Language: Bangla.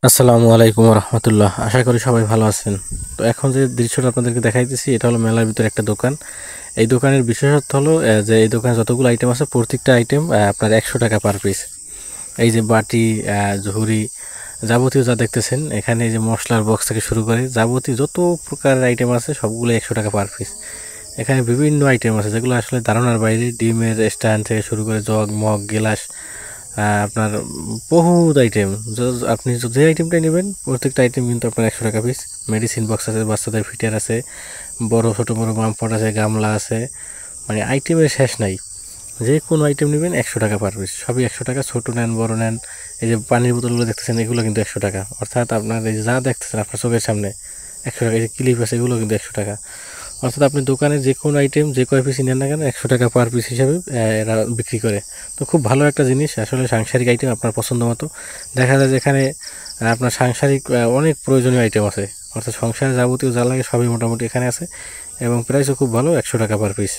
আসসালামু আলাইকুম রহমতুল্লাহ। আশা করি সবাই ভালো আছেন। তো এখন যে দৃশ্যটা আপনাদেরকে দেখাইতেছি এটা হলো মেলার ভিতরে একটা দোকান। এই দোকানের বিশেষত্ব হলো যে এই দোকানে যতগুলো আইটেম আছে প্রত্যেকটা আইটেম আপনার 100 টাকা পার পিস। এই যে বাটি, ঝুড়ি, যাবতীয় যা দেখতেছেন এখানে, এই যে মশলার বক্স থেকে শুরু করে যাবতীয় যত প্রকারের আইটেম আছে সবগুলো 100 টাকা পার পিস। এখানে বিভিন্ন আইটেম আছে যেগুলো আসলে ধারণার বাইরে। ডিমের স্ট্যান্ড থেকে শুরু করে জগ, মগ, গেলাস, আপনার বহুত আইটেম। আপনি যে আইটেমটাই নেবেন প্রত্যেকটা আইটেম কিন্তু আপনার 100 টাকা পিস। মেডিসিন বক্স আছে, বাচ্চাদের ফিটার আছে, বড় ছোটো বড় মামপট আছে, গামলা আছে, মানে আইটেমের শেষ নাই। যে কোনো আইটেম নেবেন 100 টাকা পার পিস, সবই 100 টাকা। ছোটো নেন, বড় নেন। এই যে পানির বোতলগুলো দেখতেছেন এগুলো কিন্তু 100 টাকা। অর্থাৎ আপনার এই যে যা দেখতেছেন আপনার চোখের সামনে 100 টাকা। এই যে ক্লিপ আছে এগুলো কিন্তু 100 টাকা। অর্থাৎ আপনি দোকানে যে কোনো আইটেম যে কয় পিস নেন না কেন 100 টাকা পার পিস হিসাবে এরা বিক্রি করে। তো খুব ভালো একটা জিনিস আসলে, সাংসারিক আইটেম আপনার পছন্দ মতো। দেখা যায় যেখানে আপনার সাংসারিক অনেক প্রয়োজনীয় আইটেম আছে, অর্থাৎ সংসারে যাবতীয় যা লাগে সবই মোটামুটি এখানে আছে, এবং প্রাইসও খুব ভালো, 100 টাকা পার পিস।